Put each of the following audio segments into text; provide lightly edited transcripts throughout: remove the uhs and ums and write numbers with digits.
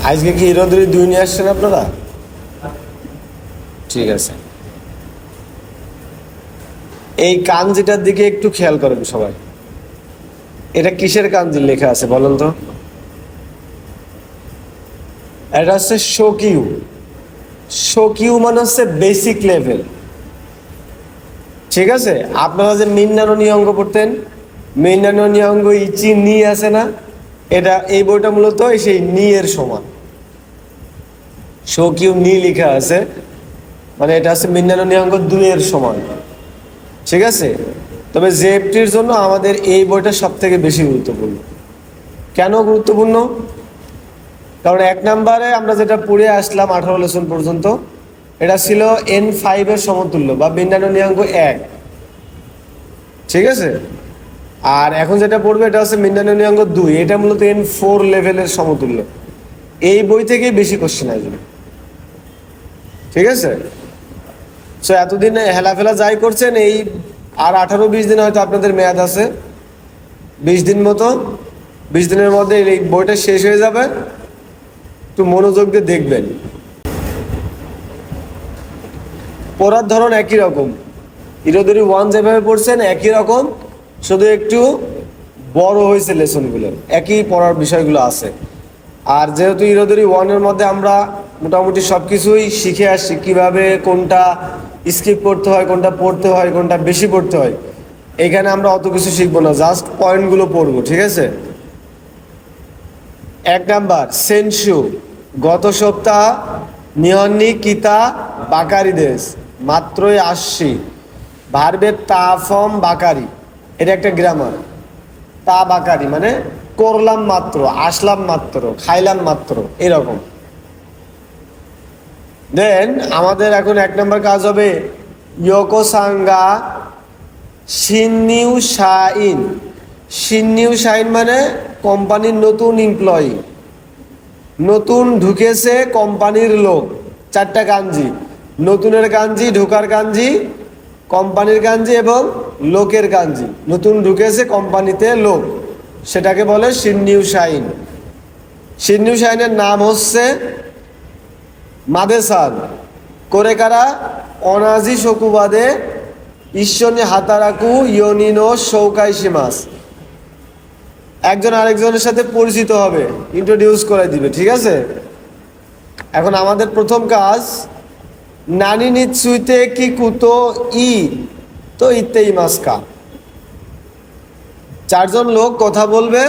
আজকে কি হিরোদুরি 2 নিয়ে আসছেন আপনারা? ঠিক আছে, এই কাঞ্জিটার দিকে একটু খেয়াল করেন সবাই। এটা কিসের কাঞ্জি লেখা আছে বলেন তো? এটা হচ্ছে শোকিউ। শোকিউ মানে হচ্ছে বেসিক লেভেল। ঠিক আছে, আপনারা যে মিন্নানো নিয়ঙ্গ পড়তেন, মিন্নানো নিয়ঙ্গ ইচি নি আছে না, এটা এই বইটা মূলত সেই নি এর সমান। শোকিউ নি লেখা আছে, মানে এটা আছে মিন্নানো নিয়ঙ্গ 2 এর সমান। ঠিক আছে, তবে জেএফটির জন্য আমাদের এই বইটা সব থেকে বেশি গুরুত্বপূর্ণ। কেন গুরুত্বপূর্ণ? কারণ 1 নম্বরে আমরা যেটা পড়ে আসলাম 18 লেসন পর্যন্ত, এটা ছিল N5 এর সমতুল্য বা বিন্যানো নিয়ঙ্গ 1। ঠিক আছে, আর এখন যেটা পড়বে এটা হচ্ছে বিন্যানো নিয়ঙ্গ 2, এটা মূলত N4 লেভেলের সমতুল্য। এই বই থেকেই বেশি কোশ্চেন আসবে। ঠিক আছে, সো এতদিন হেলাফেলা যাই করছেন, এই আর 18-20 দিন হয়তো আপনাদের মেয়াদ আছে, 20 দিন মতো। 20 দিনের মধ্যে এই বইটা শেষ হয়ে যাবে। একটু মনোযোগ দিয়ে দেখবেন। পড়ার ধরন একই রকম, হিরোদুরি 1 যেভাবে পড়ছেন একই রকম, শুধু একটু বড় হয়েছে লেসনগুলো, একই পড়ার বিষয়গুলো আছে। আর যেহেতু হিরোদুরি 1 এর মধ্যে আমরা মোটামুটি সব কিছুই শিখে আসছি, কীভাবে কোনটা স্কিপ করতে হয়, কোনটা পড়তে হয়, কোনটা বেশি পড়তে হয়, এখানে আমরা অত কিছু শিখবো না, জাস্ট পয়েন্টগুলো পড়বো। ঠিক আছে, 1 নাম্বার সেনসু, গত সপ্তাহ নিহন্নি কিতা বাকারি দেশ, মাত্রই আসছি। ভার্বের তা ফর্ম বাকারি, এটা একটা গ্রামার। তা বাকারি মানে করলাম মাত্র, আসলাম মাত্র, খাইলাম মাত্র, এরকম। দেন আমাদের এখন 1 নম্বর কাজ হবে ইয়োকো সাঙ্গা শিননিউ শাইন। শিননিউ শাইন মানে কোম্পানির নতুন এমপ্লয়ি, নতুন ঢুকেছে কোম্পানির লোক। 4টা কাঞ্জি, নতুনের কাঞ্জি, ঢোকার কাঞ্জি, কোম্পানির কাঞ্জি এবং লোকের কাঞ্জি। নতুন ঢুকেছে কোম্পানিতে লোক, সেটাকে বলে শিননিউ শাইন। শিননিউ শাইনের নাম হচ্ছে মাদেসান। করে কারা? অনাজি শকুবাদে ঈশ্বনী হাতারাকু ইয়নিনো সৌকাইশিমাস। একজন আরেকজনের সাথে পরিচিত হবে, ইন্ট্রোডিউস করে দিবে। ঠিক আছে, এখন আমাদের প্রথম কাজ নানি নিচ্ছুইতে কি কুতো ই তো ইত্তেই মাস্কা। 4 জন লোক কথা বলবে,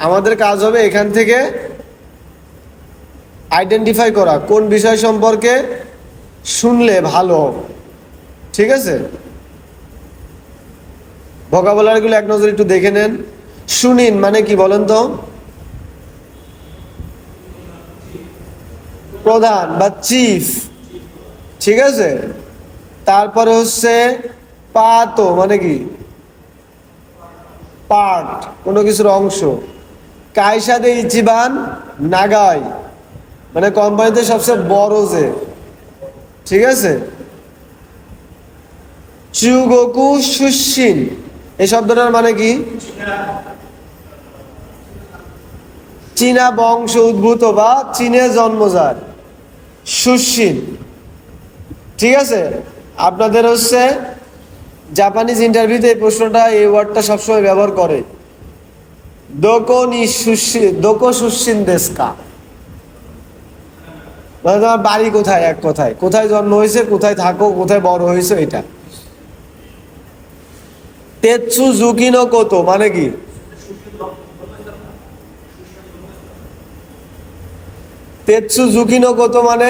আমাদের কাজ হবে এখান থেকে আইডেন্টিফাই করা কোন বিষয় সম্পর্কে শুনলে ভালো। ঠিক আছে, ভোকাবুলারিগুলো এক নজর একটু দেখে নেন। শুনিন মানে কি বলেন তো? প্রধান বা চিফ। ঠিক আছে, তারপরে হচ্ছে পাতো মানে কি? পার্ট, কোনো কিছুর অংশ। কাইসাদে ইচিবান নাগাই মানে কোম্পানিতে সবচেয়ে বড় যে। ঠিক আছে, চুগোকু সুশিন, এই শব্দটার মানে কি? চীনা বংশ উদ্ভূত বা চীনে জন্মজাত, সুশিন। ঠিক আছে, আপনাদের হচ্ছে জাপানিজ ইন্টারভিউতে এই প্রশ্নটা, এই ওয়ার্ডটা সবসময় ব্যবহার করে। দোকো সুশিন দেশকা মানে তোমার বাড়ি কোথায়, এক কথায় কোথায় জন্ম হয়েছে, কোথায় থাকো, কোথায় বড় হয়েছে, এটা। তেৎসু জুকিনো কোতো মানে কি? তেৎসু জুকিনো কোতো মানে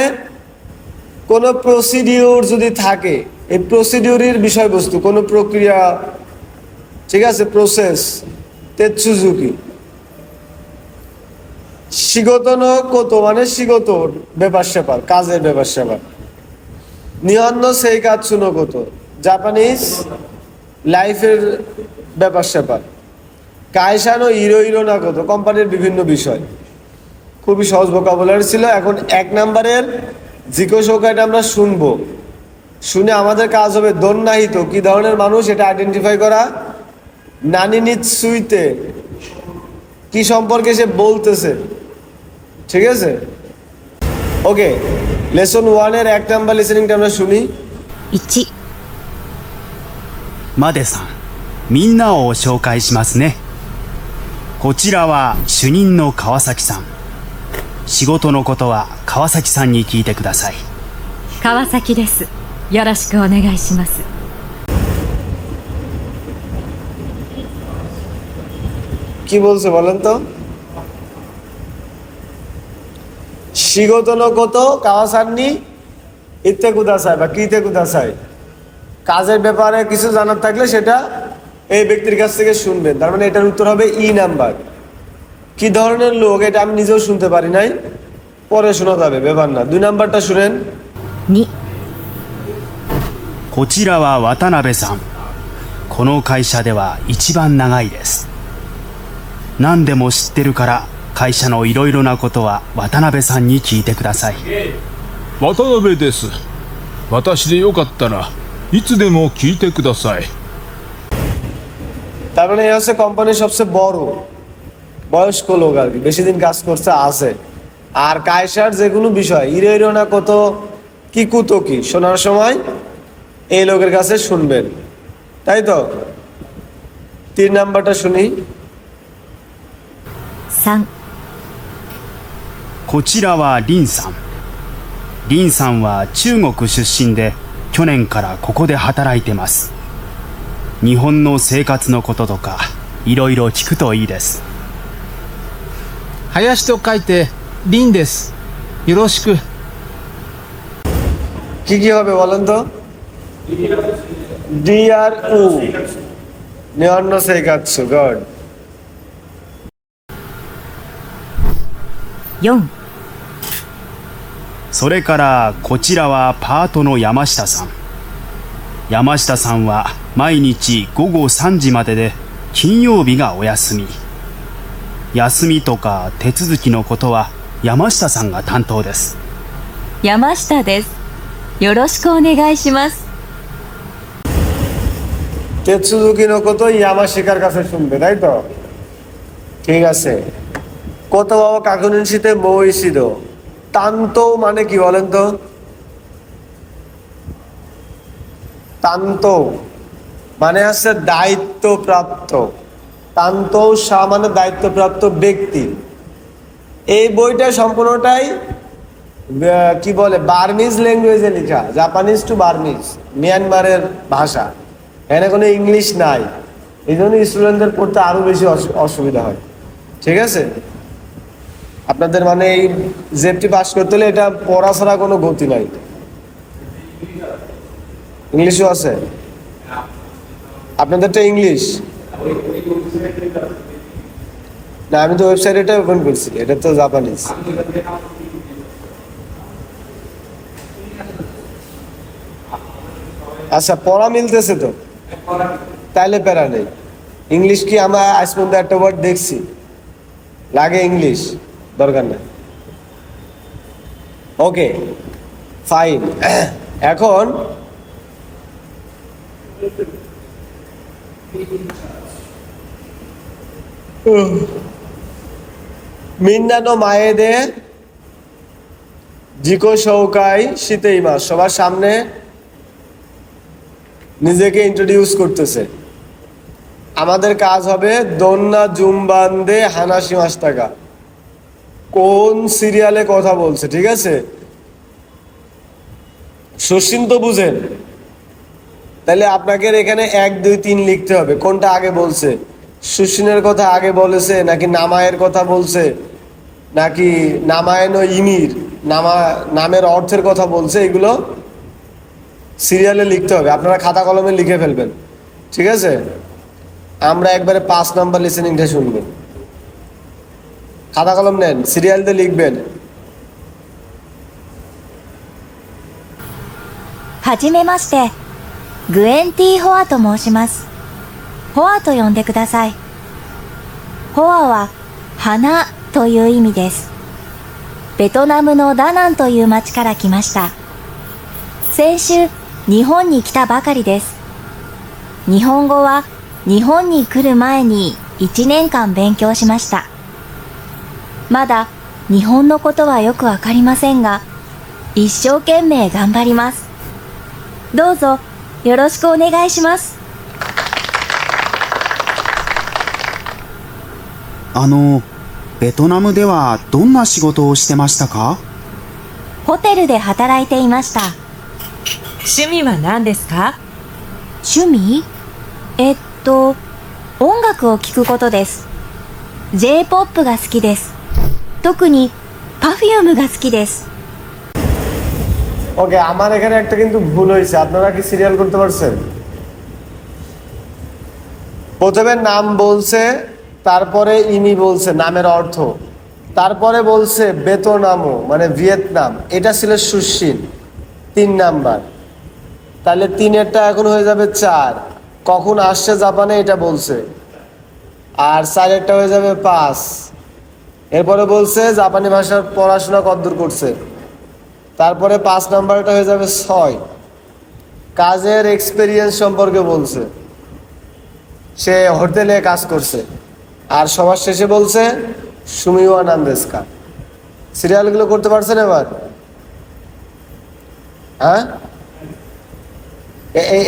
কোনো প্রসিডিউর যদি থাকে, এই প্রসিডিউরের বিষয়বস্তু, কোনো প্রক্রিয়া। ঠিক আছে, প্রসেস, তেৎসু জুকি। শিগতনো কোতো মানে শিগত ব্যাপার স্যাপার, কাজের ব্যাপার স্যাপার। নিহন্ন সেই কাজ শুনো কোতো, জাপানিজ লাইফের ব্যাপার স্যাপার। কায়সানো হিরো হিরো না কোতো, কোম্পানির বিভিন্ন বিষয়। খুবই সহজ ভোকাবুলারি ছিল। এখন 1 নম্বরের জিকো শৌকাইটা আমরা শুনবো, শুনে আমাদের কাজ হবে দন্নাহিত কি ধরনের মানুষ এটা আইডেন্টিফাই করা। নানি নিচ্ছুইতে কি সম্পর্কে সে বলতেছে। ঠিক আছে, ওকে, লেসন 1 এর 1 নাম্বার লিসেনিংটা আমরা শুনি। 1、マデさん、みんなを紹介しますね。こちらは主任の川崎さん。仕事のことは川崎さんに聞いてください。川崎です。よろしくお願いします。কি বলছে বলেন তো? শিগত নো কত কাওয়াসান্নি ইত্তে কুদাসাই বা কিতে কুদাসাই, কাজের ব্যাপারে কিছু জানার থাকলে সেটা এই ব্যক্তির কাছ থেকে শুনবেন। তার মানে এটার উত্তর হবে ই নাম্বার। কি ধরনের লোক এটা আমি নিজেও শুনতে পারি নাই, পরে শোনা যাবে, ব্যাপার না। 2 নাম্বারটা শুনেন। 2、こちらは渡辺さん。この会社では一番長いです。何でも知ってるから会社のいろいろなことは渡辺さんに聞いてください。渡辺です。私でよかったらいつでも聞いてください。 তার মানে এই হচ্ছে কোম্পানির সবচেয়ে বড় বয়স্ক লোক আর কি, বেশি দিন কাজ করছে আছে। আর কায়সার যে কোনো বিষয় ইরো না কত কি কুতো কি শোনার সময় এই লোকের কাছে শুনবেন, তাই তো? 3 নাম্বারটা শুনি। 3、こちらはリンさん。リンさんは中国出身で去年からここで働いてます。日本の生活のこととかいろいろ聞くといいです。林と書いてリンです。よろしく。 কি কি হবে বলেন তো? ডিআর উ নিয়ন্ন সেকাচ্ছ, গুড। 4、それからこちらはパートの山下さん。山下さんは毎日午後3時までで金曜日がお休み。休みとか手続きのことは山下さんが担当です。山下です。よろしくお願いします。 তেৎসুজুকি নো কত ইয়ামা শিকার কাছে শুনবে, তাই তো? ঠিক আছে। কত বাবা কাকুনিশিতে মইসিদ তান্ত মানে কি বলেন তো? তান্ত মানে হচ্ছে দায়িত্বপ্রাপ্ত। তান্ত সা মানে দায়িত্বপ্রাপ্ত ব্যক্তি। এই বইটা সম্পূর্ণটাই কি বলে বার্মিজ ল্যাঙ্গুয়েজে লেখা, জাপানিজ টু বার্মিজ, মিয়ানমারের ভাষা। এখানে কোনো ইংলিশ নাই, এই জন্য স্টুডেন্টদের পড়তে আরো বেশি অসুবিধা হয়। ঠিক আছে, আপনাদের মানে এই জেপটি পাস করতে হলে এটা পড়া ছাড়া কোনো গতি নাই। ইংলিশও আছে আপনাদেরটা? ইংলিশ না, আমি তো ওয়েবসাইট এটা ওপেন করছি, এটা তো জাপানিজ। আচ্ছা, পড়া মিলতেছে তো, তাইলে প্যারা নেই। ইংলিশ কি আমরা আজ পর্যন্ত একটা ওয়ার্ড দেখছি লাগে? ইংলিশ দরকার নেই। Okay fine. এখন মিন্নানো মায়েদে জিকো শৌকাই শীতেই মাস, সবার সামনে নিজেকে ইন্ট্রোডিউস করতেছে। আমাদের কাজ হবে দন্না জুমবান্দে হানাসি মাস্টাকা, কোন সিরিয়ালে কথা বলছে, ঠিক আছে? সুশীন তো বুঝেন, তাহলে আপনাকে এখানে 1, 2, 3 লিখতে হবে। কোনটা আগে বলছে? সুশীনের কথা আগে বলেছে নাকি নামায়ের কথা বলছে নাকি নামায়ন ইমির নামের অর্থের কথা বলছে, এগুলো সিরিয়ালে লিখতে হবে। আপনারা খাতা কলমে লিখে ফেলবেন, ঠিক আছে? আমরা একবারে 5 নাম্বার লিসেনিংটা শুনবো। খাতা কলম নেন, সিরিয়াল দিয়ে লিখবেন। はじめまして。グエンティ・ホアと申します。ホアと呼んでください。ホアは花という意味です。ベトナムのダナンという町から来ました。先週、日本に来たばかりです。日本語は日本に来る前に1年間勉強しました。まだ日本のことはよくわかりませんが、一生懸命頑張ります。どうぞよろしくお願いします。ベトナムではどんな仕事をしてましたか？ホテルで働いていました。趣味は何ですか？趣味？音楽を聴くことです。J-POP が好きです。特に Perfume が好きです。ওকে, আমার এখানে একটা কিন্তু ভুল হয়েছে। আপনারা কি সিরিয়াল করতে পারছেন? প্রথমে নাম বলছে, তারপরে ইনি বলছে নামের অর্থ, তারপরে বলছে বেতনামো মানে ভিয়েতনাম, এটা ছিল সুশীল 3 নাম্বার। তাহলে 3-এরটা এখন হয়ে যাবে 4। কখন আসছে জাপানে এটা বলছে, আর 4-এরটা হয়ে যাবে 5। এরপরে বলছে জাপানি ভাষার পড়াশোনা কতদূর করছে, তারপরে 5 নাম্বারটা হয়ে যাবে 6। কাজের এক্সপেরিয়েন্স সম্পর্কে বলছে, সে হোটেলে কাজ করছে, আর সবার শেষে বলছে সুমিওয়া নান্দেস্কা। সিরিয়ালগুলো করতে পারছেন এবার? হ্যাঁ,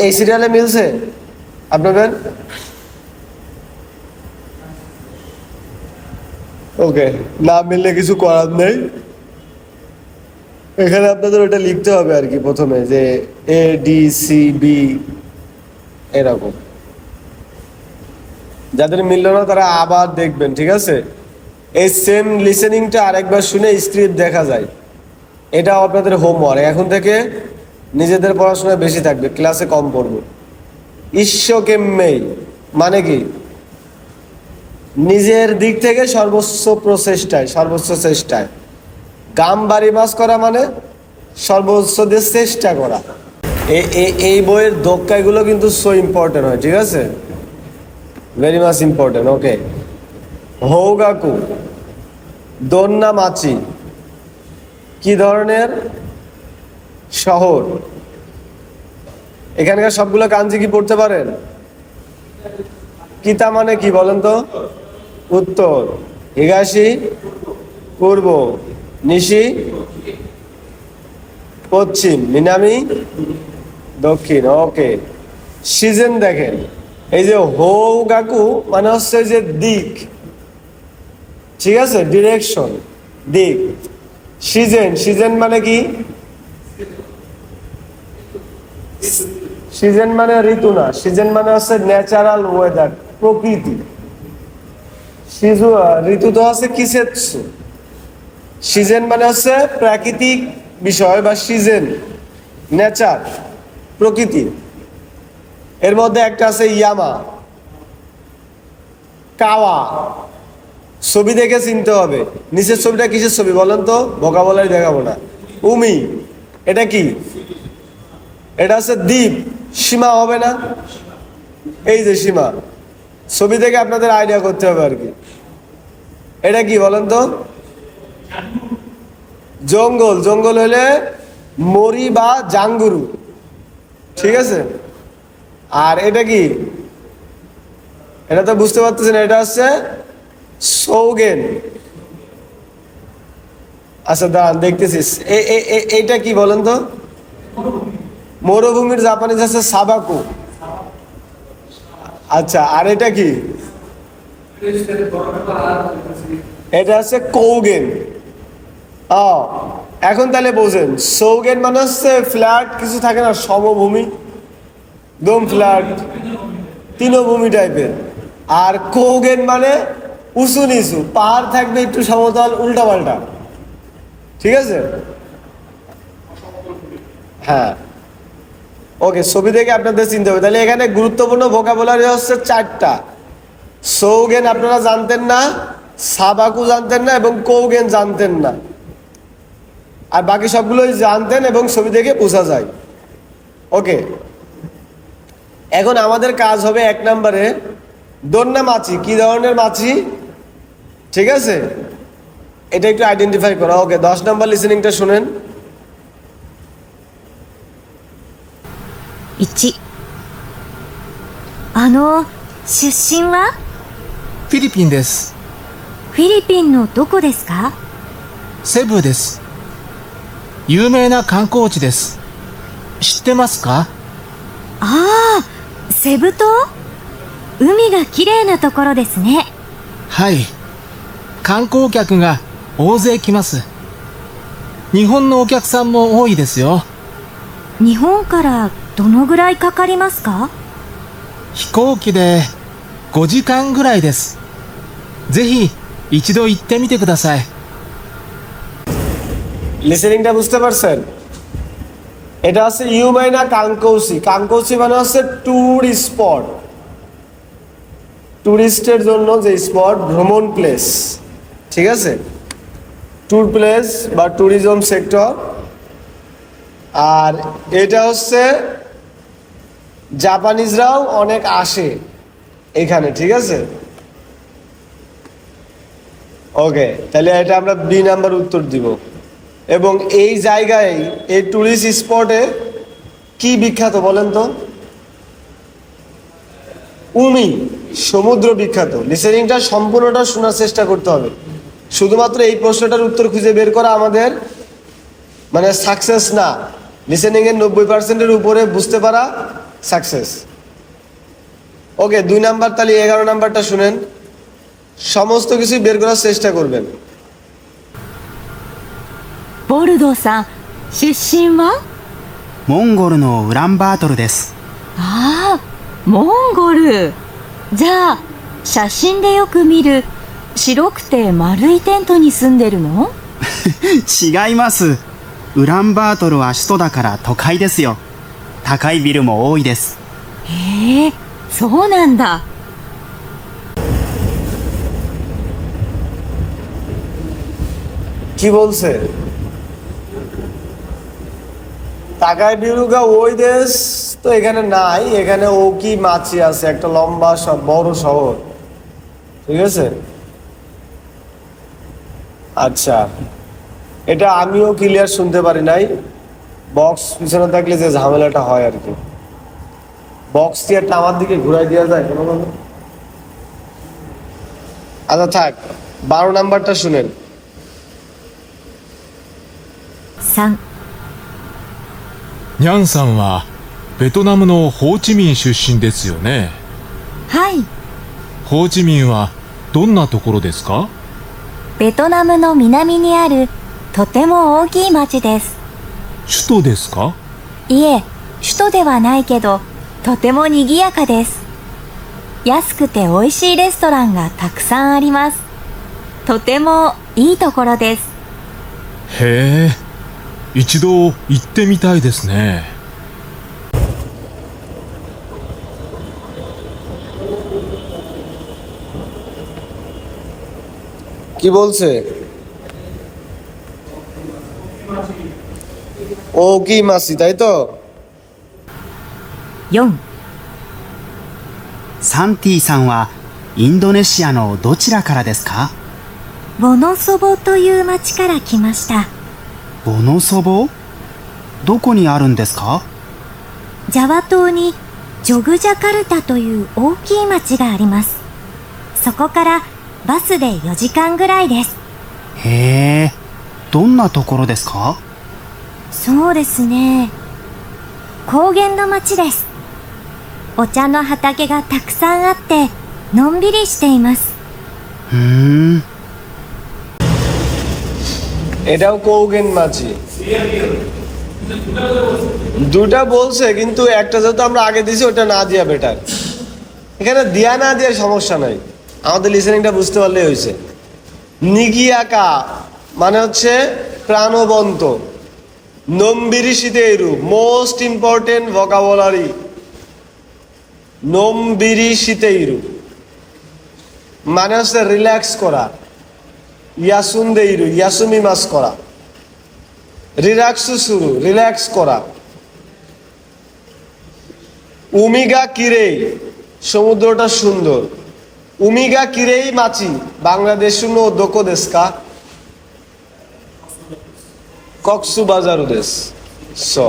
এই সিরিয়ালে মিলছে আপনাদের? ওকে, না মিললে কিছু করার নেই। এখানে আপনাদের ওটা লিখতে হবে আর কি, প্রথমে যে ADCB এরকম। যাদের মিলল না তারা আবার দেখবেন, ঠিক আছে? এই সেম লিসেনিংটা আরেকবার শুনে স্ক্রিপ্ট দেখা যায়। এটা আপনাদের হোমওয়ার্ক। এখন থেকে নিজেদের পড়াশোনা বেশি থাকবে, ক্লাসে কম পড়বে। ঈশ্বকেম্মেই মানে কি? নিজের দিক থেকে সর্বোচ্চ প্রচেষ্টায়, সর্বোচ্চ চেষ্টায়। গামবাড়ি মাছ করা মানে সর্বোচ্চ দিয়ে চেষ্টা করা। এই বইয়ের দোক্কাইগুলো কিন্তু সো ইম্পর্টেন্ট হয়, ঠিক আছে? Very much important. ওকে, হৌগাকু দন্না মাচি কি ধরনের শহর? এখানকার সবগুলো কাঞ্জি কি পড়তে পারেন? কিতা মানে কি বলেন তো? উত্তর, হিগাশি পূর্ব, নিশি পশ্চিম, মিনামি দক্ষিণ। ওকে, সিজন দেখেন, এই যে হৌগাকু মানে হচ্ছে যে দিক, ঠিক আছে? ডিরেকশন, দিক। সিজন, সিজন মানে কি? সিজন মানে ঋতু না, সিজন মানে হচ্ছে ন্যাচারাল ওয়েদার, প্রকৃতি। ঋতু তো আছে কিসেৎসু। সিজন মানে হচ্ছে প্রাকৃতিক বিষয় বা সিজন, নেচার, প্রকৃতি। এর মধ্যে একটা আছে ইয়ামা, কাওয়া। ছবি দেখে চিনতে হবে। নিচের ছবিটা কিসের ছবি বলেন তো? ভোকাবুলারি দেখাবো না। উমি, এটা কি? এটা হচ্ছে দ্বীপ, সীমা হবে না? এই যে সীমা, ছবি থেকে আপনাদের আইডিয়া করতে হবে আর কি। এটা কি বলেন তো? জঙ্গল, জঙ্গল হলে মরি বা জাঙ্গুরু, ঠিক আছে? আর এটা কি? এটা তো বুঝতে পারতেছেন, এটা হচ্ছে সৌগেন। আচ্ছা দাঁড়ান, দেখতেছিস। এইটা কি বলেন তো? মরুভূমির জাপানিজ আছে সাবাকু। আচ্ছা, আর এটা কি? এটা হচ্ছে কৌগেন। এখন তাহলে বোঝেন, সৌগেন মানে হচ্ছে ফ্ল্যাট কিছু থাকে না, সমভূমি, দম ফ্ল্যাট, তৃণভূমি টাইপের। আর কৌগেন মানে উঁচু নিচু, পাহাড় থাকবে একটু সমতল, উল্টা পাল্টা, ঠিক আছে? হ্যাঁ, ওকে, ছবি দেখে আপনাদের চিনতে হবে। তাহলে এখানে গুরুত্বপূর্ণ ভোকাবুলারি হচ্ছে 4টা। সৌগেন আপনারা জানতেন না, সাবাকু জানতেন না, এবং কৌগেন জানতেন না। আর বাকি সবগুলোই জানতেন এবং ছবি দেখে বোঝা যায়। ওকে, এখন আমাদের কাজ হবে 1 নম্বরে দন্না মাছি কি ধরনের মাছি, ঠিক আছে? এটা একটু আইডেন্টিফাই করা। ওকে, 10 নম্বর লিসেনিংটা শুনেন। 1、出身はフィリピンです。フィリピンのどこですか？セブです。有名な観光地です。知ってますか？ああ、セブ島？海が綺麗なところですね。はい。観光客が大勢来ます。日本のお客さんも多いですよ。日本からどのぐらいかかりますか？飛行機で5時間ぐらいです。ぜひ一度行ってみてください。 লিসেনিংটা বুঝতে পারছেন? এটা হচ্ছে ইউমাইনা কাংকৌসি। কাংকৌসি মানে হচ্ছে ট্যুর স্পট, ট্যুরিস্টের জন্য যে স্পট, ভ্রমণ প্লেস, ঠিক আছে? ট্যুর প্লেস বা ট্যুরিজম সেক্টর। আর এটা হচ্ছে জাপানিজরাও অনেক আসে এখানে, ঠিক আছে? ওকে, তাহলে এটা আমরা বি নাম্বার উত্তর দিব। এবং এই জায়গায়, এই ট্যুরিস্ট স্পটে কি বিখ্যাত বলেন তো? উমি, সমুদ্র বিখ্যাত। লিসেনিংটা সম্পূর্ণটা শোনার চেষ্টা করতে হবে। শুধুমাত্র এই প্রশ্নটার উত্তর খুঁজে বের করা আমাদের মানে সাকসেস না। লিসেনিংয়ের 90%-এর উপরে বুঝতে পারা সাকসেস। ওকে, 2 নাম্বার, তাহলে 11 নাম্বারটা শুনেন। সমস্ত কিছু বের করার চেষ্টা করবেন। ボルドーさん、出身は？モンゴルのウランバートルです。ああ、モンゴル。じゃあ、写真でよく見る白くて丸いテントに住んでるの？違います。ウランバートルは首都だから都会ですよ。高いビルも多いです。へえ、そうなんだ。কি বলছে? তাকাই বিরুগা ওই দেশ তো এখানে নাই। এখানে ওকি মাছি আছে, একটা লম্বা বড় শহর, ঠিক আছে? আচ্ছা, এটা আমিও ক্লিয়ার শুনতে পারি নাই। বক্স পিছনে থাকলে যে ঝামেলাটা হয় আর কি, বক্স দিয়ে একটা আমার দিকে ঘুরাই দেওয়া যায় কোনোভাবে? আচ্ছা থাক, 12 নাম্বারটা শুনেন। 3、ニャンさんはベトナムのホーチミン出身ですよね。はい、ホーチミンはどんなところですか？ベトナムの南にあるとても大きい町です。首都ですか？いえ、首都ではないけど、とても賑やかです。安くて美味しいレストランがたくさんあります。とてもいいところです。へえ、一度行ってみたいですね。 কি বলছে? ও কি মাসি, তাই তো? 4、サンティさんはインドネシアのどちらからですか？ボノソボという町から来ました。ボノソボ？どこにあるんですか？ジャワ島にジョグジャカルタという大きい町があります。そこからバスで4時間ぐらいです。へえ、どんなところですか？そうですね。高原の町です。お茶の畑がたくさんあって、のんびりしています。うーん。 এটাও কৌগেন মাছি। দুটা বলছে, কিন্তু একটা যেহেতু আমরা আগে দিছি ওটা না দিয়া বেটার। এখানে দিয়া না দিয়া সমস্যা নাই, আমাদের লিসেনিংটা বুঝতে পারলেই হয়েছে। নিগিয়াকা মানে হচ্ছে প্রাণবন্ত। নম্বিরিশিতেইরু, মোস্ট ইম্পর্টেন্ট ভোকাবুলারি। নম্বিরিশিতেইরু মানে হচ্ছে রিল্যাক্স করা। ইয়াসুন্দেইরু, ইয়াসুমি মাস করা। রিল্যাক্সু শুরু, রিল্যাক্স করা। উমিগা কিরেই, সমুদ্রটা সুন্দর। উমিগা কিরেই মাছি বাংলাদেশ নো দোকো দেশকা? কক্সবাজার দেশ। সো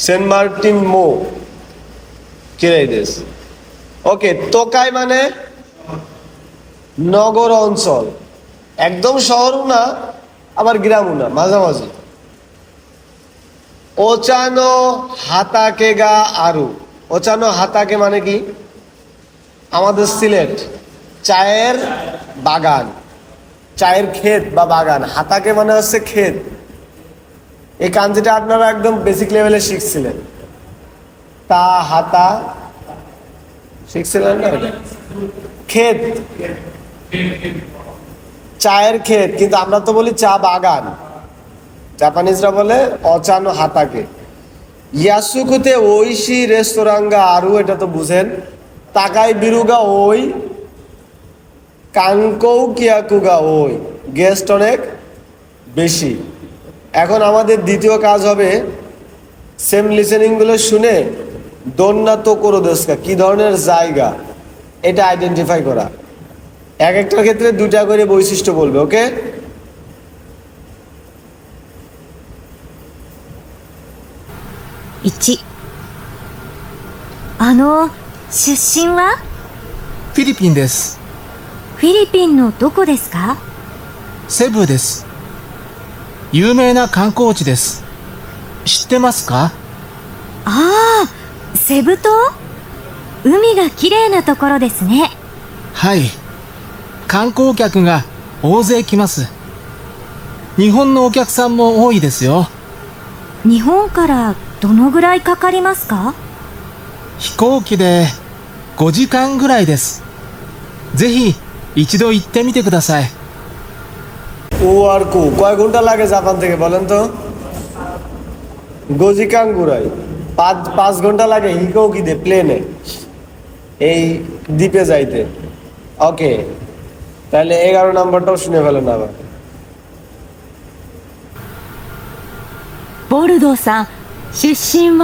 সেন্ট মার্টিন মো কিরেই দেশ। ওকে, তোকাই মানে নগর অঞ্চল, একদম শহরও না আবার গ্রামও না, মাঝামাঝি। ওচানো হাতাকে গা আরু। ওচানো হাতাকে মানে কি? আমাদের সিলেট চায়ের বাগান, চায়ের ক্ষেত বা বাগান। হাতাকে মানে হচ্ছে ক্ষেত। এই কাঞ্জিটা আপনারা একদম বেসিক লেভেলে শিখছিলেন। তা হাতা শিখছিলেন না? এটা ক্ষেত, চায়ের ক্ষেত, কিন্তু আমরা তো বলি চা বাগান। জাপানিজরা বলে অচানো হাতাকে। ইয়াসুকুতে ওইশি রেস্তোরাঙ্গা আরু, এটা তো বুঝেন। তাকাই বিরুগা ওই, কাঙ্কৌ কিয়াকুগা ওই, গেস্ট অনেক বেশি। এখন আমাদের দ্বিতীয় কাজ হবে সেম লিসেনিংগুলো শুনে দোন্না তো করো দেশকা, কি ধরনের জায়গা এটা আইডেন্টিফাই করা। এক একটার ক্ষেত্রে দুটা করে বৈশিষ্ট্য বলবে, ওকে?1、出身はフィリピンです。フィリピンのどこですか？セブです。有名な観光地です。知ってますか？ああ、セブ島？海が綺麗なところですね。はい。観光客が大勢来ます。日本のお客さんも多いですよ。日本からどのぐらいかかりますか？飛行機で5時間ぐらいです。ぜひ一度行ってみてください。ও আর কু কয় ঘন্টা লাগে জাপান থেকে বলেন তো? গজিকাং গুড়াই 5 ঘন্টা লাগে হিকো কি দে প্লেনে এই দ্বীপে যাইতে। ওকে, তাহলে 11 নাম্বারটাও শুনে ফেলেন আবার। ボルドーさん、出身は？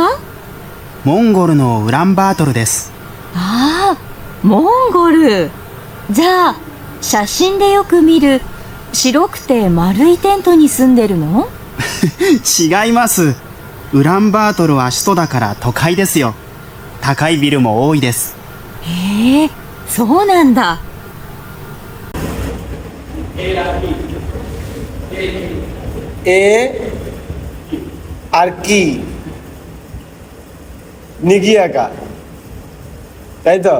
モンゴルのウランバートルです。ああ、モンゴル。じゃあ、写真でよく見る白くて丸いテントに住んでるの？違います。ウランバートルは首都だから都会ですよ。高いビルも多いです。へえ、そうなんだ。এ আর কি নিগিয়াকা, তাই তো?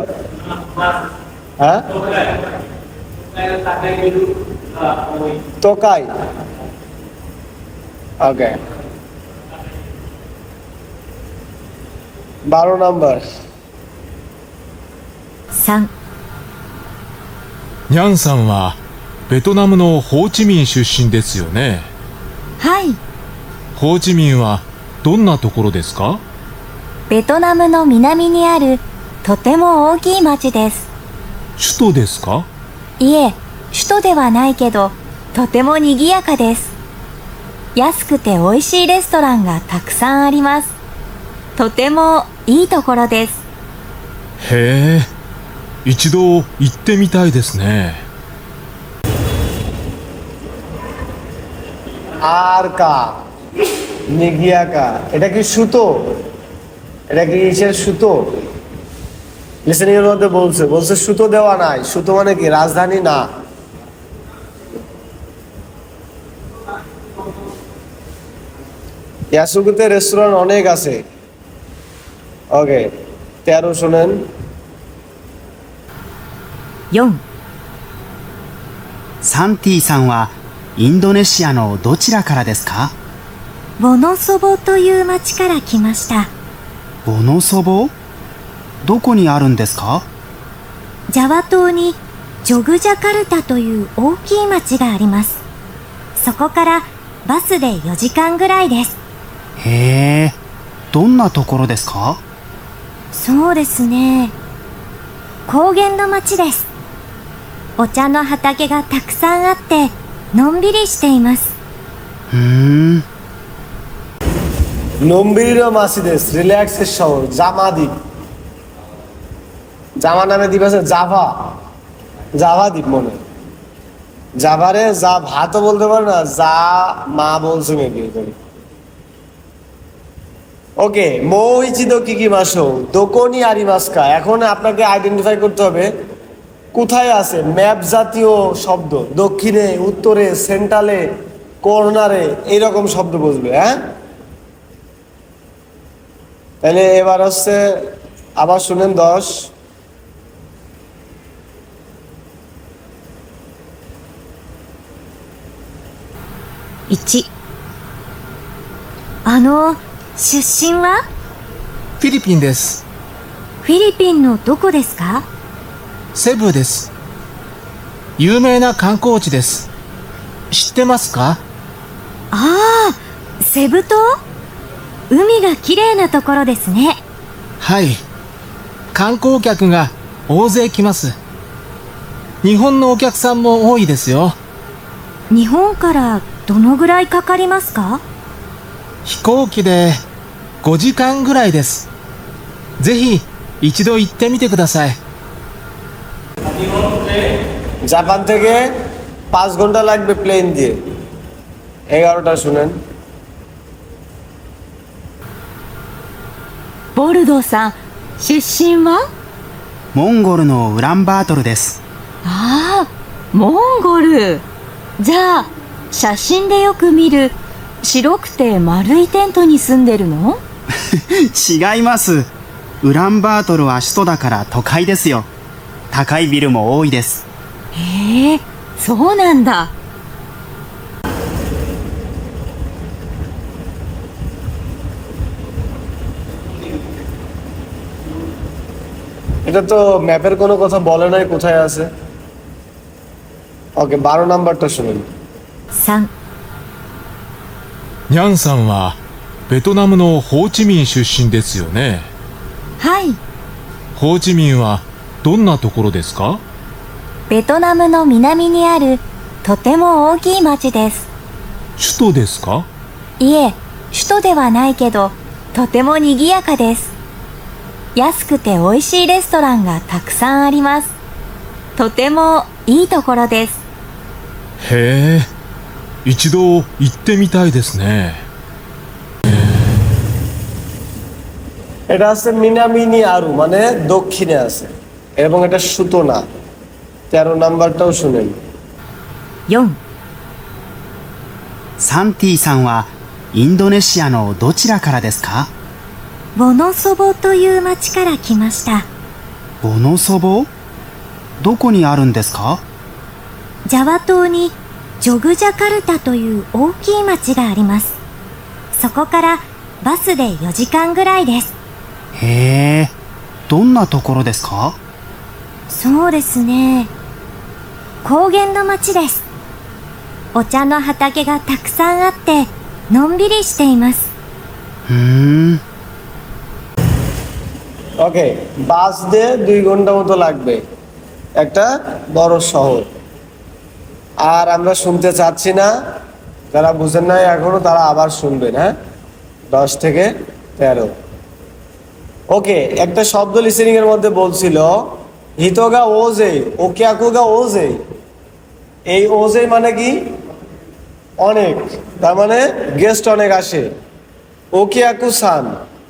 হ্যাঁ, তোকাই। ওকে, 12 নাম্বার। 3、ニャンさんはベトナムのホーチミン出身ですよね。はい。ホーチミンはどんなところですか？ベトナムの南にあるとても大きい町です。首都ですか？いえ、首都ではないけど、とても賑やかです。安くて美味しいレストランがたくさんあります。とてもいいところです。へえ、一度行ってみたいですね。আর কা নিগিয়াকা, এটা কি সুতো? এটা কি ইসের সুতো? লিসেনিং এর মধ্যে বলছে সুতো দেওয়া নাই। সুতো মানে কি? রাজধানী না। ইয়াসুকুতে রেস্টুরেন্ট অনেক আছে। ওকে, 13 শোনেন। 4、サンティさんはインドネシアのどちらからですか？ボノソボという町から来ました。ボノソボ？どこにあるんですか？ジャワ島にジョグジャカルタという大きい町があります。そこからバスで4時間ぐらいです。へえ、どんなところですか？そうですね。高原の町です。お茶の畑がたくさんあって、のんびりしています。うーん、নম্বিরিরও মাসি দেশ, রিল্যাক্সের শহর, জামা দ্বীপ। জামা নামে দ্বীপ আছে, জাভা দ্বীপ মনে। জাভারে যা ভাতও বলতে পারে না, যা মা বলছে মেবি। ওকে, মৌইচিদো কিকি মাসো দোকনি আরিমাস্কা। এখন আপনাকে আইডেন্টিফাই করতে হবে কোথায় আছে। ম্যাপ জাতীয় শব্দ, দক্ষিণে, উত্তরে, সেন্ট্রালে, কর্নারে, এইরকম শব্দ বুঝবে। হ্যাঁ, তাহলে এবার হচ্ছে আবার শুনেন 10। 1、出身はフィリピンです。フィリピンのどこですか？セブです。有名な観光地です。知ってますか？ああ、セブ島？海が綺麗なところですね。はい。観光客が大勢来ます。日本のお客さんも多いですよ。日本からどのぐらいかかりますか？飛行機で5時間ぐらいです。ぜひ一度行ってみてください。 জাপান থেকে 5 ঘন্টা লাগবে প্লেন দিয়ে। 11টা শুনেন। ボルドーさん、出身は？モンゴルのウランバートルです。ああ、モンゴル。じゃあ、写真でよく見る白くて丸いテントに住んでるの？違います。ウランバートルは首都だから都会ですよ。高いビルも多いです。へえ、そうなんだ。 এটা তো ম্যাপের কোনো কথা বলে নাই কোথায় আছে। ওকে 12 নাম্বারটা শুনুন। 3、ニャンさんはベトナムのホーチミン出身ですよね。はい、ホーチミンはどんなところですか？ベトナムの南にあるとても大きい町です。首都ですか？いえ、首都ではないけど、とても賑やかです。安くて美味しいレストランがたくさんあります。とてもいいところです。へえ、一度行ってみたいですね。 এটা আছে মিনামিনি আরু মানে দক্ষিণে আছে এবং এটা সুতোনা। 13 নাম্বারটাও শুনেন। 4、サンティさんはインドネシアのどちらからですか？ボノソボという町から来ました。ボノソボ？どこにあるんですか？ジャワ島にジョグジャカルタという大きい町があります。そこからバスで4時間ぐらいです。へえ、どんなところですか？そうですね。高原の町です。お茶の畑がたくさんあって、のんびりしています。うーん。 ওকে বাস দিয়ে 2 ঘন্টা মতো লাগবে একটা বড় শহর। আর আমরা শুনতে চাচ্ছি না, যারা বুঝেন নাই এখনো তারা আবার শুনবেন। হ্যাঁ, 10 থেকে 13। ওকে, একটা শব্দ লিসেনিং এর মধ্যে বলছিল হিতোগা ওজে ওকিয়াকুগা ওজে। এই ওজে মানে কি? অনেক, তার মানে গেস্ট অনেক আসে। ওকিয়াকু সান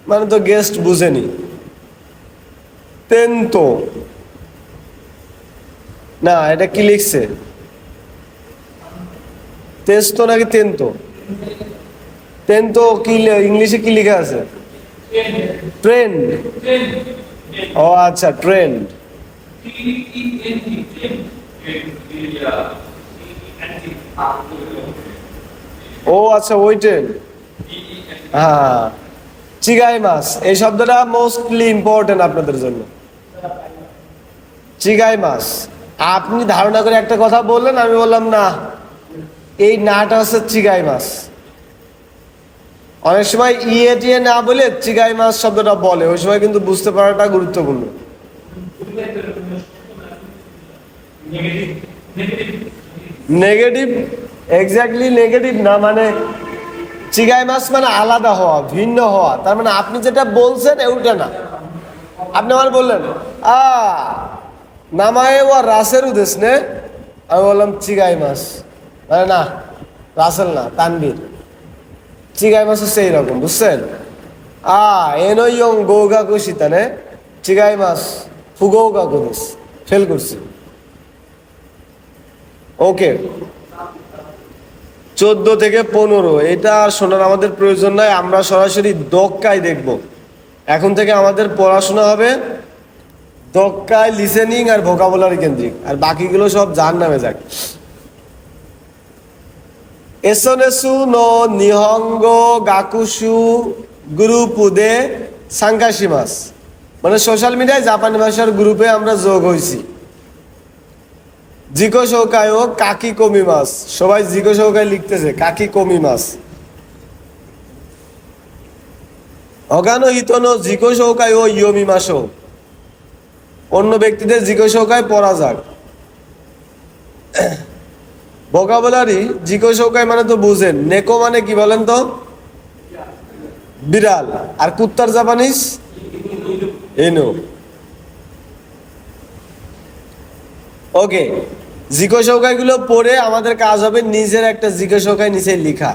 মানে তো গেস্ট বুঝেনি। তেন্তো না, এটা কি লিখছে? তেস্তো নাকি তেন্তো? তেন্তো কি ইংলিশে কি লেখা আছে? ট্রেন্ড। ও আচ্ছা, ট্রেন্ড। ও আচ্ছা, ওই ট্রেন। হ্যাঁ, চিগাই মাছ এই শব্দটা মোস্টলি ইম্পর্টেন্ট আপনাদের জন্য। চিগাই মাছ, আপনি ধারণা করে একটা কথা বললেন, আমি বললাম না, এই নাটা হচ্ছে চিগাই মাছ। অনেক সময় ইয়ে টিয়ে না বলে চিগাই মাছ শব্দটা বলে, ওই সময় কিন্তু বুঝতে পারাটা গুরুত্বপূর্ণ। নেগেটিভ, এক্স্যাক্টলি নেগেটিভ না, মানে চিগাই মাছ মানে আলাদা হওয়া, ভিন্ন হওয়া। তার মানে আপনি যেটা বলছেন ওটা না। আপনি আমার বললেন নামায়ে ও রাসেল উদেশ নে, আমি বললাম চিগাই মাছ, মানে না, রাসেল না, তানবীর। চিগাই মাছ হচ্ছে এইরকম, বুঝছেন? এনইয়ং গৌগা কুশিতা নে চিগাই মাছ ফুগৌগা কুদেশ, ফেল করছি। ওকে, 14 থেকে 15 এটা আর শোনার আমাদের প্রয়োজন নাই, আমরা সরাসরি দক্কায় দেখব। এখন থেকে আমাদের পড়াশোনা হবে দক্কায়, লিসেনিং আর ভোকাবুলারি কেন্দ্রিক, আর বাকিগুলো সব জান নামে যাক। এসনেসু নো নিহঙ্গ গাকুসু গ্রুপুদে সাংকাশিমাস, মানে সোশ্যাল মিডিয়ায় জাপানি ভাষার গ্রুপে আমরা যোগ হয়েছি। জিকো শৌকায় ও কাকি কমি মাস, সবাই জিকো শৌকায় লিখতেছে কাকি কমি মাস। অগানো হিতনো জিকো শৌকায় ও ইয়মি মাসো, অন্য ব্যক্তিদের জিকো শৌকায় পড়া যাক। ভোকাবুলারি জিকো শৌকায় মানে তো বুঝেন, নেকো মানে কি বলেন তো? বিড়াল। আর কুত্তার জাপানিজ এনো। ওকে, জিকো শৌকাইগুলো পড়ে আমাদের কাজ হবে নিজের একটা জিকো শৌকাই নিচে লেখা।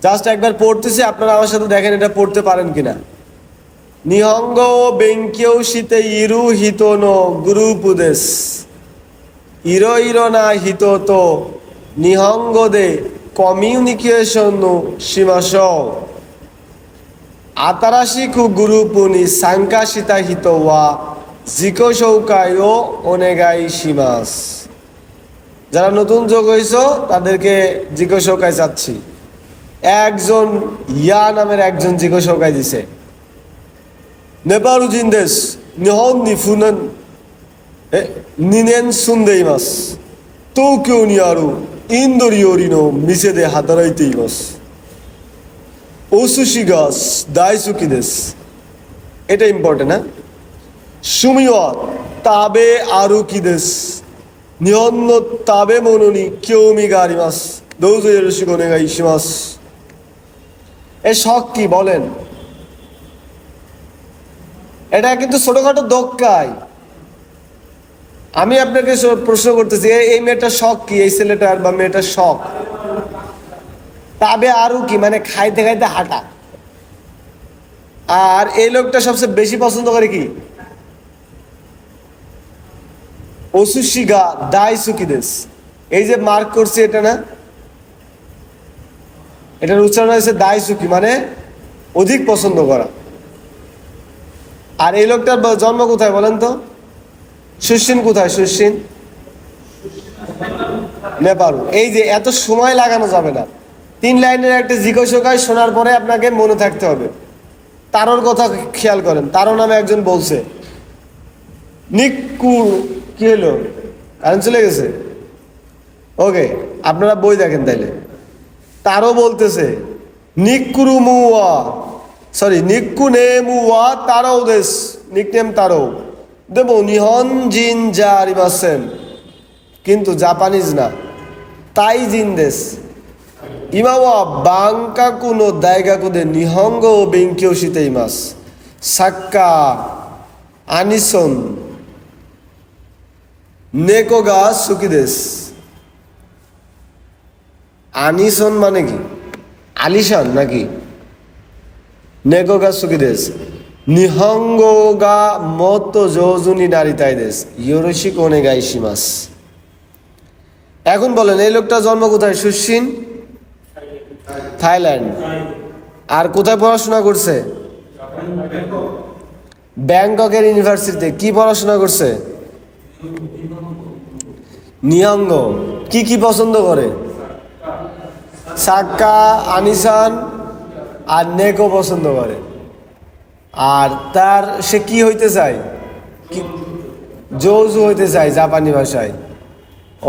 জাস্ট একবার পড়তেছি, আপনারা আমার সাথে দেখেন এটা পড়তে পারেন কিনা। নিহঙ্গ বেঙ্কিও শীতে ইরু হিতনো গ্রুপুদেশ, ইরো ইরো না হিত তো নিহঙ্গ দে কমিউনিকেশন সীমাস আতারাশিকু গ্রুপুনি সাংকাশিতা হিত ওয়া জিকো শৌকায় ও ওনেগাই সীমাস। যারা নতুন যোগ হয়েছ তাদেরকে জিকো শৌকায় চাচ্ছি। একজন ইয়া নামের একজন জিকো শৌকায় দিছে, নেপারু জিন্দেশ নিহন নিফুনন নিনেন সুন্দেইমাস টোকিও নিয়ারু ইন্দোরিওরিনো মিসেদে হাতারাইতেইমাস ওসুশি গাছ দাইসুকি দেশ। এটা ইম্পর্টেন্ট, হ্যাঁ। সুমিওয়া তাবে আরু কি দেশ নিহন্ন তাবে মননি কিউমি গারিমাস দৌজো এরুশিকোনে গাইশিমাস। এ শখ কি বলেন? এটা কিন্তু ছোটখাটো দক্কাই। আমি আপনাকে প্রশ্ন করতেছি, এই মেয়েটার শখ কি? এই ছেলেটার বা মেয়েটার শখ তাবে আরু কি মানে খাইতে খাইতে হাঁটা। আর এই লোকটা সবচেয়ে বেশি পছন্দ করে কি? ওসুশিগা দাইসুকি দেশ। এই যে মার্ক করছি এটা না, এটার উচ্চারণ হয়েছে দাইসুকি মানে অধিক পছন্দ করা। আর এই লোকটার জন্ম কোথায় বলেন তো? সুশিন কোথায়? সুশিন নেপাল। এই যে এত সময় লাগানো যাবে না, 3 লাইনের একটা জিকো শৌকাই শোনার পরে আপনাকে মনে থাকতে হবে। তারোর কথা খেয়াল করেন, তারো নামে একজন বলছে নিক্কু, কি হলো? কারণ চলে গেছে। ওকে, আপনারা বই দেখেন তাইলে। তারও বলতেছে নিক্কুরু মুয়া, সরি নিক্কু নে মুয়া তারও দেশ, নিকনেম তারও দেব নিহন জিন যা আরিমাসেন, কিন্তু জাপানিজ না, তাই জিন দেশ। ইমাওয়া বাংকা কুনো দায়গাকুদে নিহঙ্গ ও বেঙ্কিও শীতেই মাস সাক্কা আনিসন নেকোগা সুকিদেশ। আনিসন মানে কি? আলিশান নাকি? নেকোগা সুকিদেশ নিহঙ্গা মতো যোজুনি নারী তাই দেশ ইয়োরশি কোনে গাইশিমাস। এখন বলেন এই লোকটা জন্ম কোথায়? সুশিন, থাইল্যান্ড। আর কোথায় পড়াশোনা করছে? ব্যাংককের ইউনিভার্সিটিতে। কি পড়াশোনা করছে? নিহঙ্গ। কি কি পছন্দ করে? সাক্কা, আনিসান আর নেকো পছন্দ করে। আর তার সে কি হইতে চায়? জৌজু হইতে চায় জাপানি ভাষায়।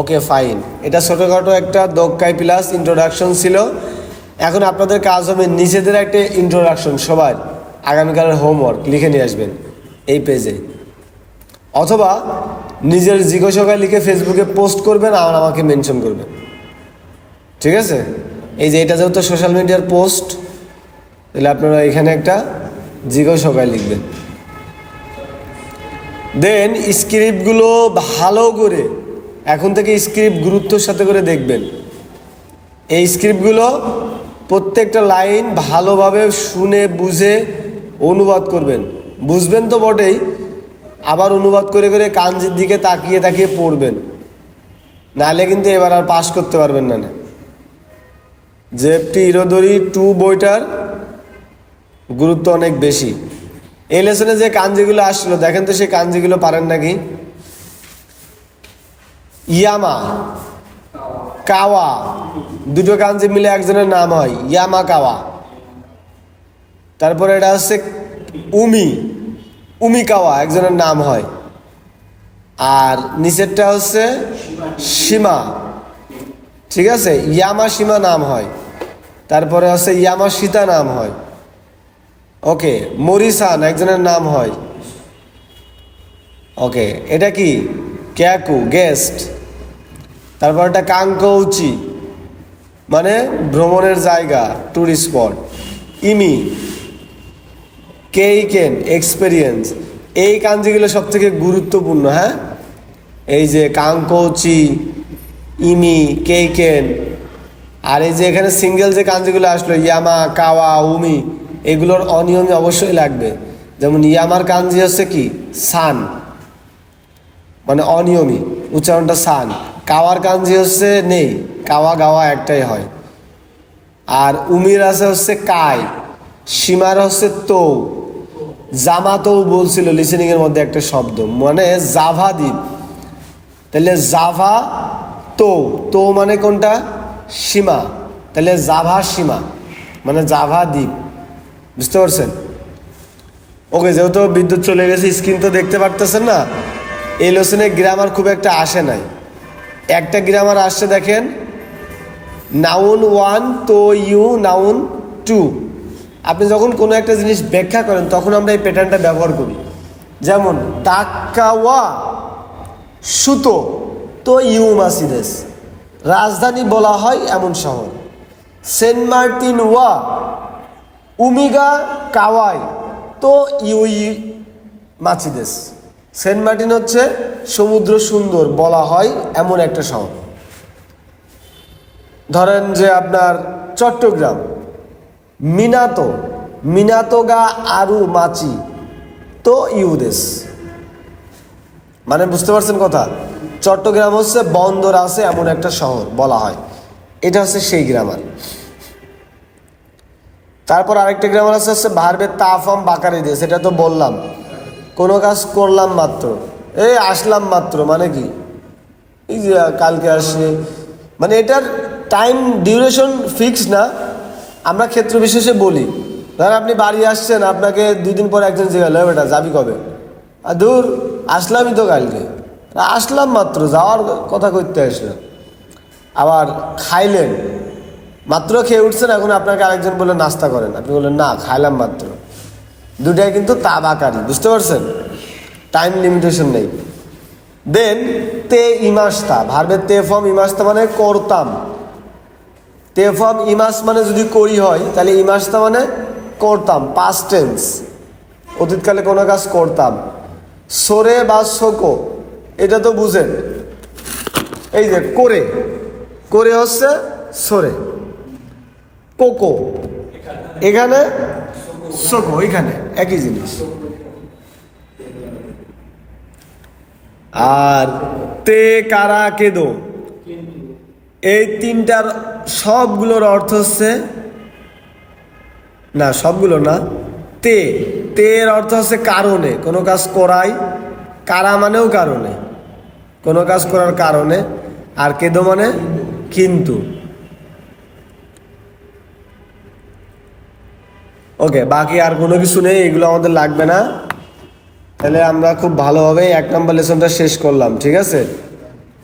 ওকে ফাইন, এটা ছোটোখাটো একটা দক্কাই প্লাস ইন্ট্রোডাকশন ছিল। এখন আপনাদের কাজ হবে নিজেদের একটা ইন্ট্রোডাকশন সবার আগামীকালের হোমওয়ার্ক লিখে নিয়ে আসবেন এই পেজে, অথবা নিজের জিজ্ঞাসায় লিখে ফেসবুকে পোস্ট করবেন আর আমাকে মেনশন করবেন। ঠিক আছে? এই যে এটা যেহেতু সোশ্যাল মিডিয়ার পোস্ট, তাহলে আপনারা এখানে একটা জিজ্ঞাসায় লিখবেন। দেন স্ক্রিপ্টগুলো ভালো করে এখন থেকে স্ক্রিপ্ট গুরুত্বের সাথে করে দেখবেন। এই স্ক্রিপ্টগুলো প্রত্যেকটা লাইন ভালোভাবে শুনে বুঝে অনুবাদ করবেন। বুঝবেন তো বটেই, আবার অনুবাদ করে করে কাঞ্জির দিকে তাকিয়ে তাকিয়ে পড়বেন, নাহলে কিন্তু এবার আর পাস করতে পারবেন না। জেএফটি ইরোদরি 2 বইটার গুরুত্ব অনেক বেশি। এই লেসনে যে কাঞ্জিগুলো আসলো দেখেন তো সেই কাঞ্জিগুলো পারেন নাকি? ইয়ামা, কাওয়া, দুটো কাঞ্জি মিলে একজনের নাম হয় ইয়ামা কাওয়া। তারপরে এটা হচ্ছে উমি, উমিকাওয়া একজনের নাম হয়। আর নিচেরটা হচ্ছে সীমা, ঠিক আছে, ইয়ামা সীমা নাম হয়। তারপরে হচ্ছে ইয়ামা সীতা নাম হয়। ওকে, মরিসান একজনের নাম হয়। ওকে, এটা কি? ক্যাকু, গেস্ট। তারপর এটা কাঙ্কৌচি মানে ভ্রমণের জায়গা, ট্যুরিস্ট স্পট। ইমি, কেইকেন, এক্সপেরিয়েন্স। এই কাঞ্জিগুলো সব থেকে গুরুত্বপূর্ণ। হ্যাঁ, এই যে কাঙ্কৌচি, ইমি, কেইকেন, আর এই যে এখানে সিঙ্গেল যে কাঞ্জিগুলো আসলো ইয়ামা, কাওয়া, উমি, এগুলোর অনিয়মে অবশ্যই লাগবে। যেমন ইয়ামার কাঞ্জি হচ্ছে কি? সান, মানে অনিয়মী, উচ্চারণটা সান। কাওয়ার কাঞ্জি হচ্ছে নেই, কাওয়া গাওয়া একটাই হয়। আর উমির আছে হচ্ছে কাই, সীমার হচ্ছে তো, জামাতও বলছিল লিসেনিং এর মধ্যে একটা শব্দ, মানে জাভা দ্বীপ। তাহলে জাভা তো, তো মানে কোনটা? সীমা। তাহলে জাভা সীমা মানে জাভা দ্বীপ। বুঝতে পারছেন? ওকে, যেহেতু বিদ্যুৎ চলে গেছে, স্ক্রিন তো দেখতে পারতেছেন না। এই লেসনে গ্রামার খুব একটা আসে নাই। একটা গ্রামার আসছে দেখেন, নাউন 1 তো ইউ, নাউন 2। আপনি যখন কোনো একটা জিনিস ব্যাখ্যা করেন তখন আমরা এই প্যাটার্নটা ব্যবহার করি। যেমন তাকাওয়া সুতো তো ইউ মাসিদেস, রাজধানী বলা হয় এমন শহর। সেন্ট মার্টিন ওয়া উমিগা কাওয়াই তো ইউই মাচিদেস, সেন্ট মার্টিন হচ্ছে সমুদ্র সুন্দর বলা হয় এমন একটা শহর। ধরেন যে আপনার চট্টগ্রাম, মিনাতো, মিনাতোগা আরু মাচি তো ইউদেস, মানে বুঝতে পারছেন কথা? চট্টগ্রাম হচ্ছে বন্দর আছে এমন একটা শহর বলা হয়। এটা হচ্ছে সেই গ্রামার। তারপর আরেকটা গ্রামার আছে হচ্ছে ভার্বের তাফাম বাকারি দিয়ে, সেটা তো বললাম। কোনো কাজ করলাম মাত্র, এই আসলাম মাত্র মানে কি? এই যে কালকে আসে, মানে এটার টাইম ডিউরেশন ফিক্স না, আমরা ক্ষেত্র বিশেষে বলি। ধরেন আপনি বাড়ি আসছেন, আপনাকে 2 দিন পর একজন জিজ্ঞাসা, বেটা যাবি কবে? আর দূর, আসলামই তো কালকে, আসলাম মাত্র, যাওয়ার কথা করতে আসলাম। আবার খাইলেন, মাত্র খেয়ে উঠছেন, এখন আপনাকে আরেকজন বলে নাস্তা করেন, আপনি বললেন না খাইলাম মাত্র। দুটাই কিন্তু তাবাকারি, বুঝতে পারছেন? টাইম লিমিটেশন নেই। দেন তে ইমাস্তা, ভার্বের তে ফর্ম ইমাস্তা মানে করতাম। তে ফর্ম ইমাস মানে যদি করি হয়, তাহলে ইমাস্তা মানে করতাম, পাস্ট টেন্স, অতীতকালে কোনো কাজ করতাম। সরে বা শোকো, এটা তো বুঝেন, এই যে করে, করে হচ্ছে সরে, কোকো এখানে, শোকো এখানে, একই জিনিস। আর তে কারা কেদো, এই তিনটার সবগুলোর অর্থ হচ্ছে, না সবগুলো না, তে, তের অর্থ হচ্ছে কারণে, কোনো কাজ করাই, কারা মানেও কারণে, কোনো কাজ করার কারণে। আর কেদো মানে কিন্তু। ওকে, বাকি আর কোনো কিছু নেই, এগুলো আমাদের লাগবে না। তাহলে আমরা খুব ভালোভাবে 1 নম্বর লেসনটা শেষ করলাম, ঠিক আছে?